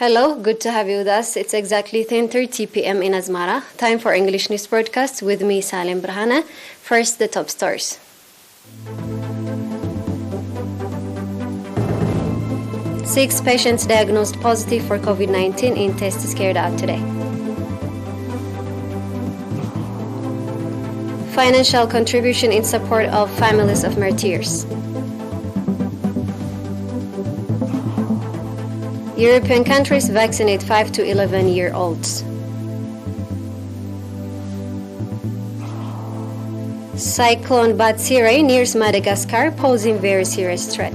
Hello, good to have you with us. It's exactly 10:30 p.m. in Asmara. Time for English news broadcast with me, Salim Brahana. First, the top stories. Six patients diagnosed positive for COVID-19 in tests carried out today. Financial contribution in support of families of martyrs. European countries vaccinate 5 to 11-year-olds. Cyclone Batsirai nears Madagascar, posing very serious threat.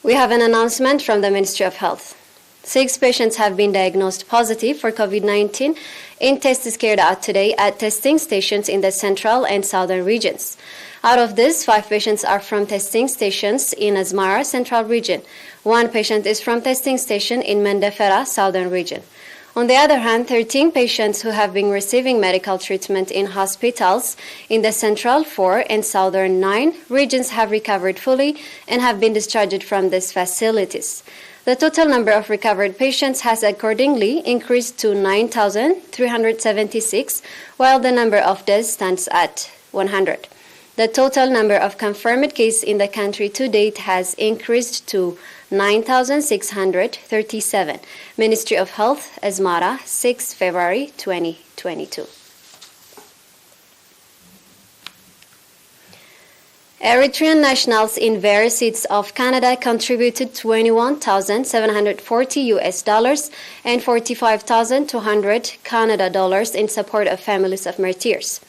We have an announcement from the Ministry of Health. 6 patients have been diagnosed positive for COVID-19 in tests carried out today at testing stations in the central and southern regions. Out of this, 5 patients are from testing stations in Asmara Central Region. 1 patient is from testing station in Mendefera Southern Region. On the other hand, 13 patients who have been receiving medical treatment in hospitals in the Central 4 and Southern 9 regions have recovered fully and have been discharged from these facilities. The total number of recovered patients has accordingly increased to 9,376, while the number of deaths stands at 100. The total number of confirmed cases in the country to date has increased to 9,637. Ministry of Health, Asmara, 6 February 2022. Eritrean nationals in various seats of Canada contributed $21,740 and $45,200 in support of families of martyrs.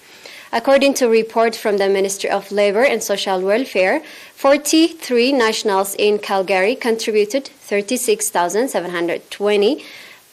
According to a report from the Ministry of Labour and Social Welfare, 43 nationals in Calgary contributed $36,720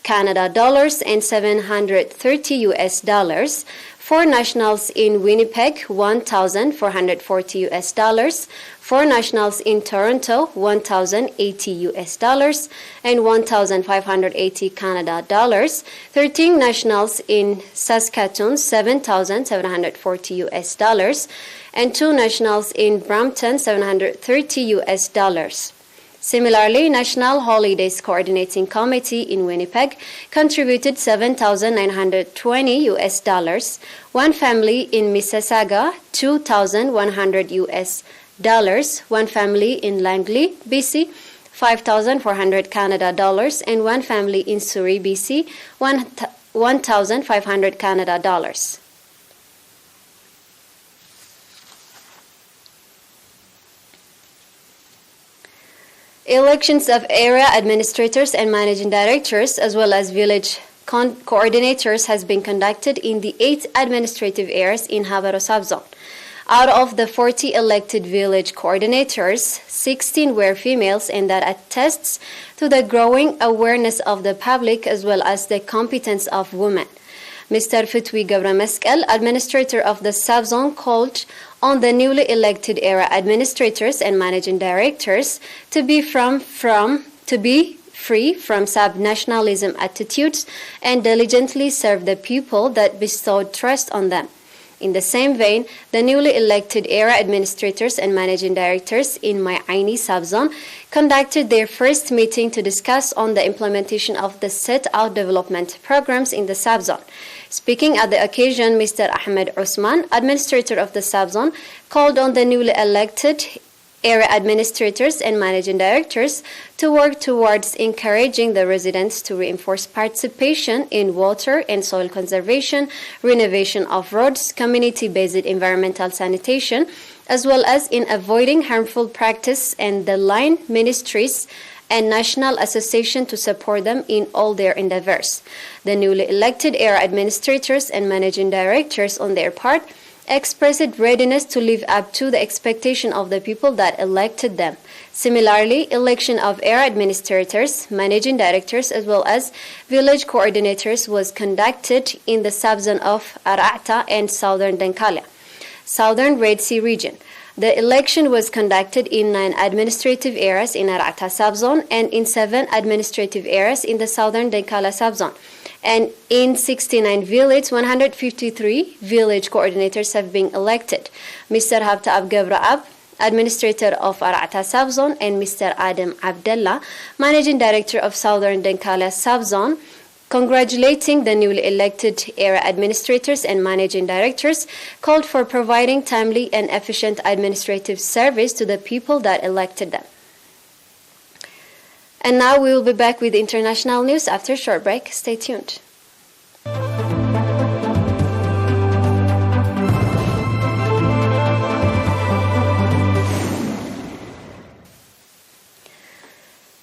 Canada dollars and $730. 4 nationals in Winnipeg, $1,440. 4 nationals in Toronto, $1,080 and $1,580 Canada dollars. 13 nationals in Saskatoon, $7,740 and 2 nationals in Brampton, $730. Similarly, National Holidays Coordinating Committee in Winnipeg contributed $7,920. 1 family in Mississauga, $2,100. 1 family in Langley, BC, $5,400 Canada dollars, and 1 family in Surrey, BC, $1,500 Canada dollars. Elections of area administrators and managing directors, as well as village coordinators, has been conducted in the 8 administrative areas in Habaro subzone. Out of the 40 elected village coordinators, 16 were females, and that attests to the growing awareness of the public as well as the competence of women. Mr. Futwi Gabrameskel, administrator of the subzone, called on the newly elected area administrators and managing directors to be free from sub-nationalism attitudes and diligently serve the people that bestowed trust on them. In the same vein, the newly elected area administrators and managing directors in Mai'aini subzone conducted their first meeting to discuss on the implementation of the set-out development programs in the subzone. Speaking at the occasion, Mr. Ahmed Usman, administrator of the subzone, called on the newly elected area administrators and managing directors to work towards encouraging the residents to reinforce participation in water and soil conservation, renovation of roads, community-based environmental sanitation, as well as in avoiding harmful practice, and the line ministries and national association to support them in all their endeavors. The newly elected area administrators and managing directors, on their part, expressed readiness to live up to the expectation of the people that elected them. Similarly, election of area administrators, managing directors, as well as village coordinators was conducted in the subzone of Arata and Southern Denkalia, Southern Red Sea region. The election was conducted in 9 administrative areas in Arata subzone and in 7 administrative areas in the Southern Denkalia subzone. And in 69 villages, 153 village coordinators have been elected. Mr. Habtaab Gabraab, Administrator of Arata Subzone, and Mr. Adam Abdullah, Managing Director of Southern Denkalia Subzone, congratulating the newly elected ERi administrators and managing directors, called for providing timely and efficient administrative service to the people that elected them. And now we will be back with international news after a short break. Stay tuned.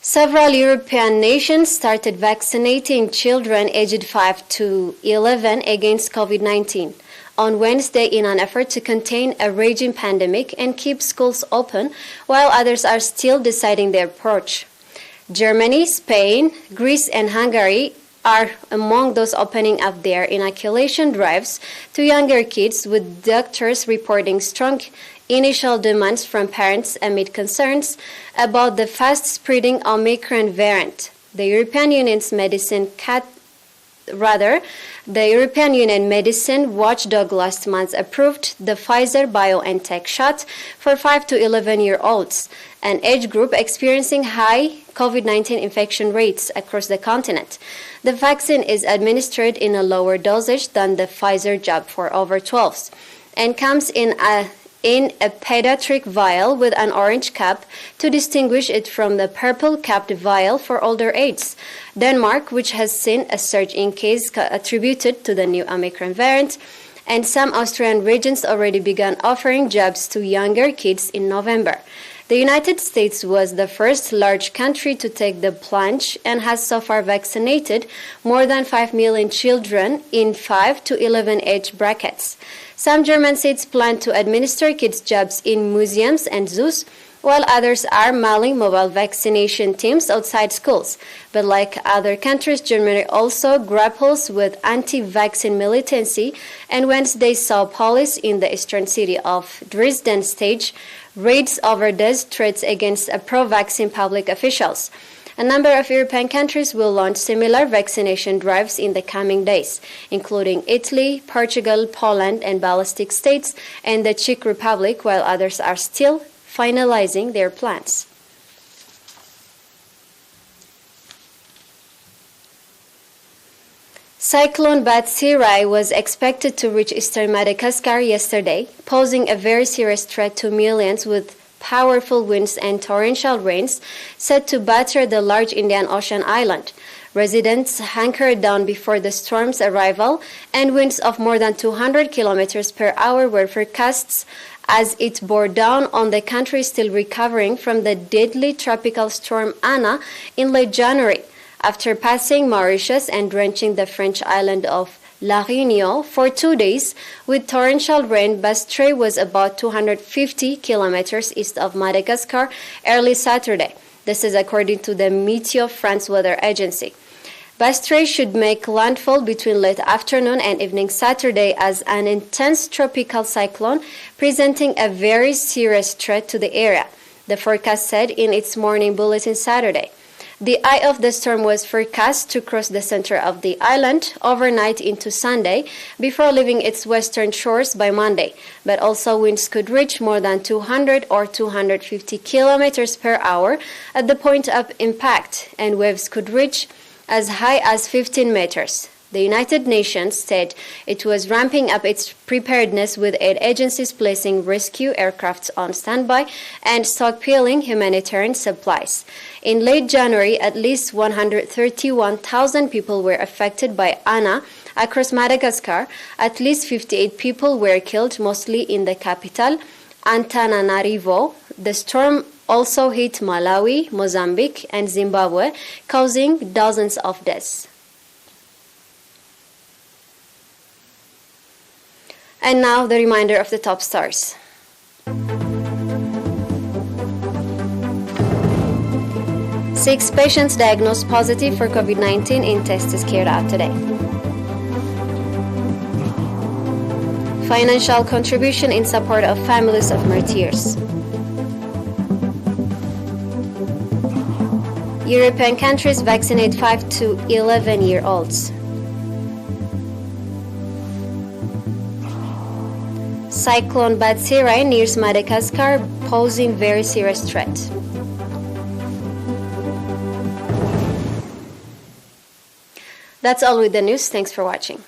Several European nations started vaccinating children aged 5 to 11 against COVID-19 on Wednesday in an effort to contain a raging pandemic and keep schools open, while others are still deciding their approach. Germany, Spain, Greece, and Hungary are among those opening up their inoculation drives to younger kids, with doctors reporting strong initial demands from parents amid concerns about the fast-spreading Omicron variant. The European Union Medicine Watchdog last month approved the Pfizer-BioNTech shot for 5 to 11-year-olds, an age group experiencing high COVID-19 infection rates across the continent. The vaccine is administered in a lower dosage than the Pfizer jab for over 12s and comes in a pediatric vial with an orange cap to distinguish it from the purple-capped vial for older ages. Denmark, which has seen a surge in cases attributed to the new Omicron variant, and some Austrian regions already began offering jabs to younger kids in November. The United States was the first large country to take the plunge and has so far vaccinated more than 5 million children in 5 to 11 age brackets. Some German states plan to administer kids jabs in museums and zoos, while others are mulling mobile vaccination teams outside schools. But like other countries, Germany also grapples with anti-vaccine militancy, and Wednesday saw police in the eastern city of Dresden stage raids over these threats against pro-vaccine public officials. A number of European countries will launch similar vaccination drives in the coming days, including Italy, Portugal, Poland, and Baltic states, and the Czech Republic, while others are still finalizing their plans. Cyclone Batsirai was expected to reach eastern Madagascar yesterday, posing a very serious threat to millions, with powerful winds and torrential rains set to batter the large Indian Ocean island. Residents hunkered down before the storm's arrival, and winds of more than 200 kilometers per hour were forecast as it bore down on the country still recovering from the deadly tropical storm Anna in late January. After passing Mauritius and drenching the French island of La Réunion for 2 days with torrential rain, Batsirai was about 250 kilometers east of Madagascar early Saturday. This is according to the Meteo France weather agency. Batsirai should make landfall between late afternoon and evening Saturday as an intense tropical cyclone, presenting a very serious threat to the area, the forecast said in its morning bulletin Saturday. The eye of the storm was forecast to cross the center of the island overnight into Sunday before leaving its western shores by Monday, but also winds could reach more than 200 or 250 kilometers per hour at the point of impact, and waves could reach as high as 15 meters. The United Nations said it was ramping up its preparedness, with aid agencies placing rescue aircrafts on standby and stockpiling humanitarian supplies. In late January, at least 131,000 people were affected by Anna across Madagascar. At least 58 people were killed, mostly in the capital, Antananarivo. The storm also hit Malawi, Mozambique, and Zimbabwe, causing dozens of deaths. And now the reminder of the top stars. Six patients diagnosed positive for COVID-19 in tests carried out today. Financial contribution in support of families of martyrs. European countries vaccinate 5 to 11-year-olds. Cyclone Batsirai nears Madagascar, posing very serious threat. That's all with the news. Thanks for watching.